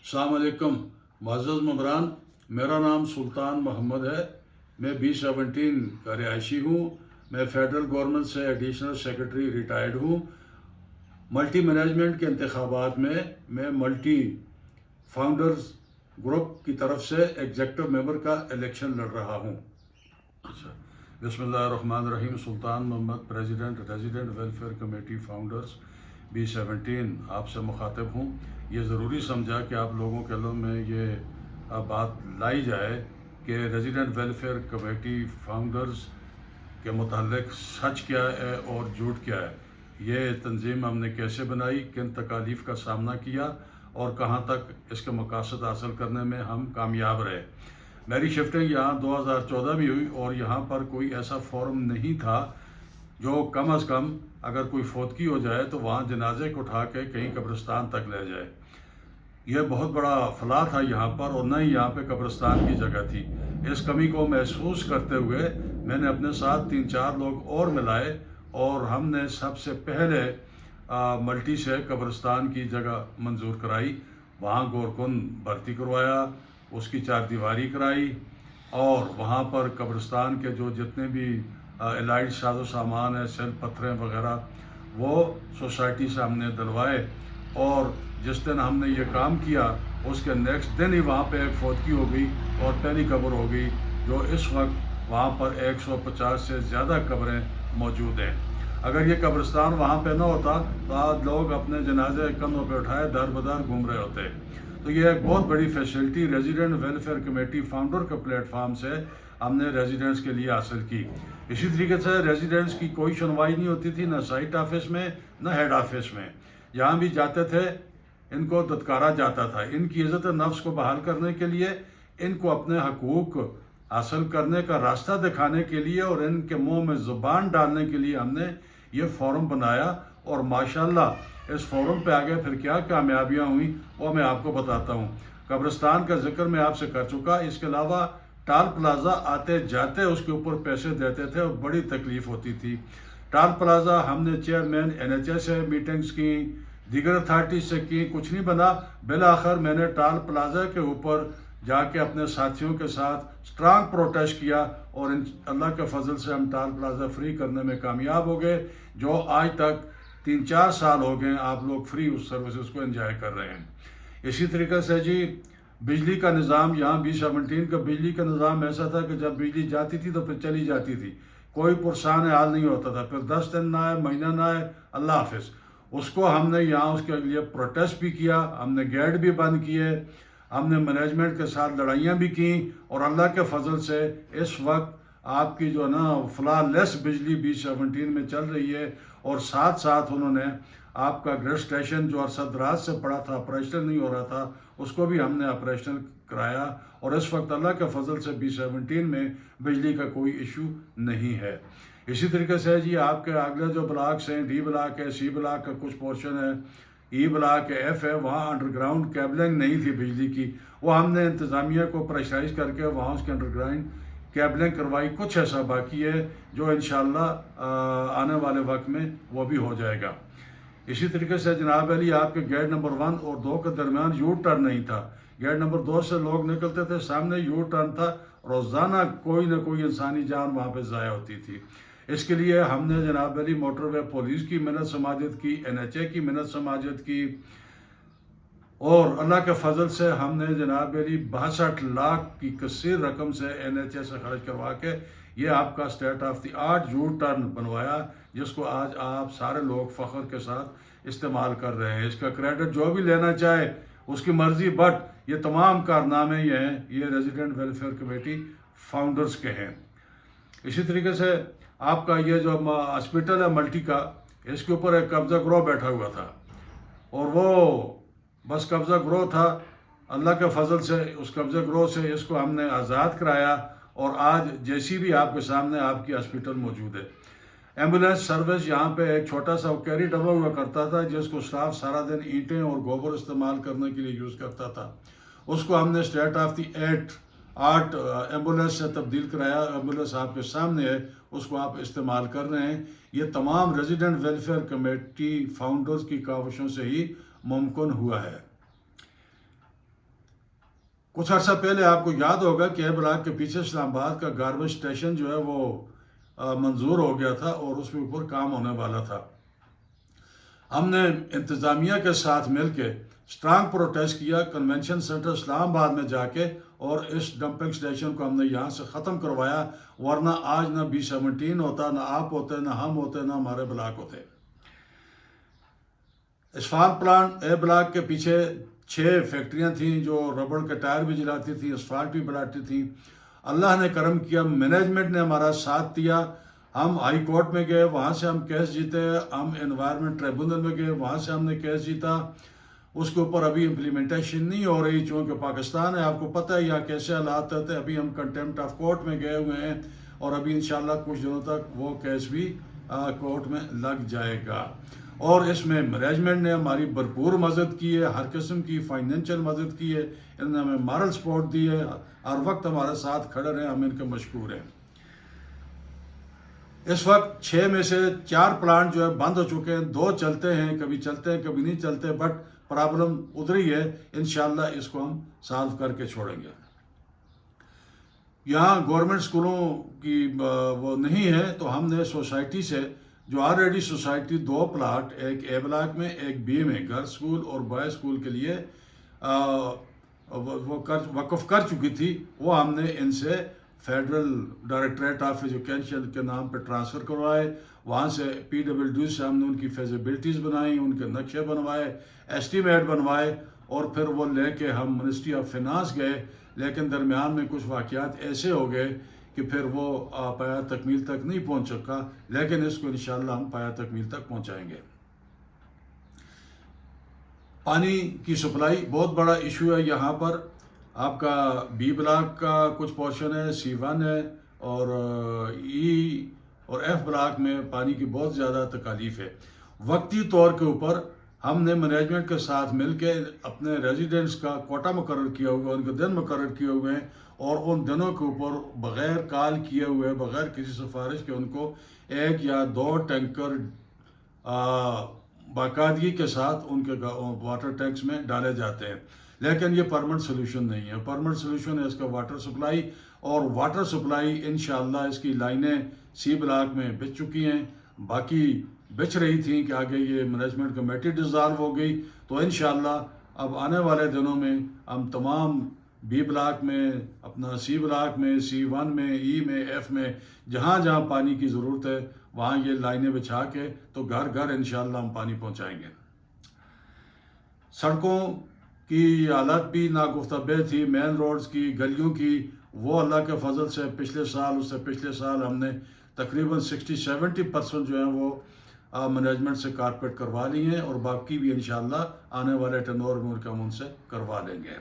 अस्सलाम वालेकुम मुअज़्ज़ज़ मबरान, मेरा नाम सुल्तान मोहम्मद है। मैं B17 का रिहायशी हूँ। मैं फेडरल गवर्नमेंट से एडिशनल सेक्रेटरी रिटायर्ड हूँ। मल्टी मैनेजमेंट के इंतखाबात में मैं मल्टी फाउंडर्स ग्रुप की तरफ से एग्जेक्टिव मेंबर का इलेक्शन लड़ रहा हूँ। अच्छा, बिस्मिल्लाहिर्रहमानिर्रहीम। Sultan Mohammad, president resident welfare committee founders B17 आपसे मुखातिब हूँ। ये ज़रूरी समझा कि आप लोगों के दिलों में ये बात लाई जाए कि रेजिडेंट वेलफेयर कमेटी फाउंडर्स के मुतालिक सच क्या है और झूठ क्या है। ये तंजीम हमने कैसे बनाई, किन तकालीफ का सामना किया और कहाँ तक इसके मकासद हासिल करने में हम कामयाब रहे। मेरी शिफ्टिंग यहाँ 2014 में हुई और यहाँ पर कोई ऐसा फोरम नहीं था जो कम अज़ कम अगर कोई फौतगी हो जाए तो वहाँ जनाजे को उठा के कहीं कब्रिस्तान तक ले जाए। यह बहुत बड़ा फलाह था यहाँ पर, और न ही यहाँ पे कब्रिस्तान की जगह थी। इस कमी को महसूस करते हुए मैंने अपने साथ 3-4 लोग और मिलाए और हमने सबसे पहले मल्टी से कब्रिस्तान की जगह मंजूर कराई। वहाँ गोरकुन भर्ती करवाया, उसकी 4 दीवारी कराई और वहाँ पर कब्रिस्तान के जो जितने भी एलाइड साजो सामान है, सेल पत्थरें वगैरह, वो सोसाइटी से हमने दिलवाए। और जिस दिन हमने ये काम किया उसके नेक्स्ट दिन ही वहाँ पे एक फौतगी हो गई और पहली कब्र हो गई, जो इस वक्त वहाँ पर 150 से ज़्यादा कब्रें मौजूद हैं। अगर ये कब्रिस्तान वहाँ पे न होता तो आज लोग अपने जनाजे कंधों पे उठाए दर बदर घूम रहे होते। तो ये एक बहुत बड़ी facility resident welfare committee founder के प्लेटफार्म से हमने रेजिडेंट्स के लिए हासिल की। इसी तरीके से रेजिडेंट्स की कोई सुनवाई नहीं होती थी, न साइट ऑफिस में न हेड ऑफिस में। जहाँ भी जाते थे इनको दत्कारा जाता था। इनकी इज़्ज़त नफ्स को बहाल करने के लिए, इनको अपने हकूक़ हासिल करने का रास्ता दिखाने के लिए और इनके मुंह में ज़ुबान डालने के लिए हमने ये फोरम बनाया। और माशाल्लाह इस फोरम पे आगे फिर क्या कामयाबियाँ हुई वो मैं आपको बताता हूँ। कब्रिस्तान का जिक्र मैं आपसे कर चुका। इसके अलावा टाल प्लाज़ा आते जाते उसके ऊपर पैसे देते थे और बड़ी तकलीफ़ होती थी। टाल प्लाज़ा हमने चेयरमैन NHS से मीटिंग्स की, दीगर अथॉरिटी से की, कुछ नहीं बना। बिल आखिर मैंने टाल प्लाज़ा के ऊपर जाके अपने साथियों के साथ स्ट्रांग प्रोटेस्ट किया और अल्लाह के फजल से हम टाल प्लाज़ा फ्री करने में कामयाब हो गए, जो आज तक 3-4 साल हो गए आप लोग फ्री उस सर्विसेज को एंजॉय कर रहे हैं। इसी तरीके से जी बिजली का निज़ाम, यहाँ B17 का बिजली का निज़ाम ऐसा था कि जब बिजली जाती थी तो फिर चली जाती थी, कोई पुरसान हाल नहीं होता था। फिर 10 दिन ना आए, महीना ना आए, अल्लाह हाफिज़। उसको हमने यहाँ उसके लिए प्रोटेस्ट भी किया, हमने गेट भी बंद किए, हमने मैनेजमेंट के साथ लड़ाइयाँ भी की और अल्लाह के फजल से इस वक्त आपकी जो ना फ्लॉलेस बिजली B17 में चल रही है। और साथ साथ उन्होंने आपका ग्रिड स्टेशन जो अरसद से पड़ा था, ऑपरेशनल नहीं हो रहा था, उसको भी हमने ऑपरेशनल कराया। और इस वक्त अल्लाह के फजल से B17 में बिजली का कोई इशू नहीं है। इसी तरीके से जी आपके अगले जो ब्लॉक्स हैं, D ब्लॉक है, C ब्लॉक का कुछ पोर्शन है, E ब्लॉक है, F है, वहाँ अंडरग्राउंड केबलिंग नहीं थी बिजली की। वो हमने इंतज़ामिया को प्रेशराइज करके वहाँ उसके अंडरग्राउंड केबलिंग करवाई। कुछ ऐसा बाकी है जो इंशाअल्लाह आने वाले वक्त में वो भी हो जाएगा। इसी तरीके से जनाब अली आपके गेट नंबर 1 और 2 के दरमियान यू टर्न नहीं था। गेट नंबर 2 से लोग निकलते थे, सामने यू टर्न था। रोज़ाना कोई ना कोई इंसानी जान वहाँ पे ज़ाया होती थी। इसके लिए हमने जनाब अली मोटरवे पुलिस की मिन्नत समाजत की, NHA की मिन्नत समाजत की और अल्लाह के फजल से हमने जनाब अली 62 लाख की कसीर रकम से NHA से खर्च करवा के ये आपका state of the art U turn बनवाया, जिसको आज आप सारे लोग फ़ख्र के साथ इस्तेमाल कर रहे हैं। इसका क्रेडिट जो भी लेना चाहे उसकी मर्ज़ी, बट ये तमाम कारनामे ये हैं, ये रेजिडेंट वेलफेयर कमेटी फाउंडर्स के हैं। इसी तरीके से आपका ये जो हॉस्पिटल है मल्टी का, इसके ऊपर एक कब्ज़ा ग्रोह बैठा हुआ था और वो बस कब्ज़ा ग्रोह था। अल्लाह के फजल से उस कब्ज़ा ग्रोह से इसको हमने आज़ाद कराया और आज जैसी भी आपके सामने आपकी हॉस्पिटल मौजूद है। एम्बुलेंस सर्विस यहाँ पे एक छोटा सा कैरी डब्बा हुआ करता था जिसको स्टाफ सारा दिन ईंटें और गोबर इस्तेमाल करने के लिए यूज़ करता था। उसको हमने state of the art ambulance से तब्दील कराया। एम्बुलेंस आपके सामने है, उसको आप इस्तेमाल कर रहे हैं। ये तमाम रेजिडेंट वेलफेयर कमेटी फाउंडर्स की काविशों से ही मुमकिन हुआ है। کچھ عرصہ پہلے آپ کو یاد ہوگا کہ اے بلاک کے پیچھے اسلام آباد کا گاربیج اسٹیشن جو ہے وہ منظور ہو گیا تھا اور اس کے اوپر کام ہونے والا تھا. ہم نے انتظامیہ کے ساتھ مل کے اسٹرانگ پروٹیسٹ کیا کنونشن سینٹر اسلام آباد میں جا کے, اور اس ڈمپنگ اسٹیشن کو ہم نے یہاں سے ختم کروایا, ورنہ آج نہ B-17 ہوتا, نہ آپ ہوتے, نہ ہم ہوتے, نہ ہمارے بلاک ہوتے. اسفالٹ پلانٹ اے بلاک کے پیچھے 6 فیکٹریاں تھیں جو ربڑ کے ٹائر بھی جلاتی تھیں, اسفالٹ بھی بناتی تھیں. اللہ نے کرم کیا, مینجمنٹ نے ہمارا ساتھ دیا. ہم ہائی کورٹ میں گئے, وہاں سے ہم کیس جیتے. ہم انوائرمنٹ ٹریبونل میں گئے, وہاں سے ہم نے کیس جیتا. اس کے اوپر ابھی امپلیمنٹیشن نہیں ہو رہی چونکہ پاکستان ہے, آپ کو پتہ ہے یہاں کیسے حالات رہتے ہیں. ابھی ہم کنٹیمپٹ آف کورٹ میں گئے ہوئے ہیں اور ابھی انشاءاللہ کچھ دنوں تک وہ کیس بھی کورٹ میں لگ جائے گا. اور اس میں مینجمنٹ نے ہماری بھرپور مدد کی ہے, ہر قسم کی فائنینشیل مدد کی ہے, انہوں نے ہمیں مارل سپورٹ دی ہے, ہر وقت ہمارے ساتھ کھڑے رہے, ہم ان کے مشکور ہیں. اس وقت 6 میں سے 4 پلانٹ جو ہے بند ہو چکے ہیں, 2 چلتے ہیں, کبھی چلتے ہیں کبھی نہیں چلتے, بٹ پرابلم ادھر ہی ہے. انشاءاللہ اس کو ہم سالو کر کے چھوڑیں گے. یہاں گورنمنٹ اسکولوں کی وہ نہیں ہے تو ہم نے سوسائٹی سے جو آلریڈی سوسائٹی 2 پلاٹ, ایک اے بلاک میں ایک بی میں گرلز اسکول اور بوائز اسکول کے لیے وہ وقف کر چکی تھی, وہ ہم نے ان سے فیڈرل ڈائریکٹریٹ آف ایجوکیشن کے نام پہ ٹرانسفر کروائے. وہاں سے PWD سے ہم نے ان کی فیزیبلٹیز بنائیں, ان کے نقشے بنوائے, ایسٹیمیٹ بنوائے, اور پھر وہ لے کے ہم منسٹری آف فنانس گئے. لیکن درمیان میں کچھ واقعات ایسے ہو گئے کہ پھر وہ پایا تکمیل تک نہیں پہنچ سکا, لیکن اس کو انشاءاللہ ہم پایا تکمیل تک پہنچائیں گے. پانی کی سپلائی بہت بڑا ایشو ہے یہاں پر. آپ کا B بلاک کا کچھ پورشن ہے, C1 ہے, اور E اور F بلاک میں پانی کی بہت زیادہ تکالیف ہے. وقتی طور کے اوپر ہم نے مینجمنٹ کے ساتھ مل کے اپنے ریزیڈنٹس کا کوٹا مقرر کیا ہوا ہے, ان کے دن مقرر کیے ہوئے ہیں, اور ان دنوں کے اوپر بغیر کال کیے ہوئے, بغیر کسی سفارش کے ان کو 1 یا 2 ٹینکر باقاعدگی کے ساتھ ان کے واٹر ٹینکس میں ڈالے جاتے ہیں. لیکن یہ پرمنٹ سولوشن نہیں ہے. پرمنٹ سولوشن ہے اس کا واٹر سپلائی, اور واٹر سپلائی انشاءاللہ اس کی لائنیں C بلاک میں بچ چکی ہیں, باقی بچ رہی تھیں کہ آگے یہ مینجمنٹ کمیٹی ڈیزالو ہو گئی. تو انشاءاللہ اب آنے والے دنوں میں ہم تمام B بلاک میں, اپنا C بلاک میں, C1 میں, E میں, F میں, جہاں جہاں پانی کی ضرورت ہے وہاں یہ لائنیں بچھا کے تو گھر گھر انشاءاللہ ہم پانی پہنچائیں گے. سڑکوں کی حالت بھی ناگفتہ بہ تھی, مین روڈز کی, گلیوں کی, وہ اللہ کے فضل سے پچھلے سال, اس سے پچھلے سال ہم نے تقریباً 60-70% جو ہیں وہ مینجمنٹ سے کارپیٹ کروا لی ہیں, اور باقی بھی انشاءاللہ آنے والے ٹرن اوور میں ان سے کروا لیں گے.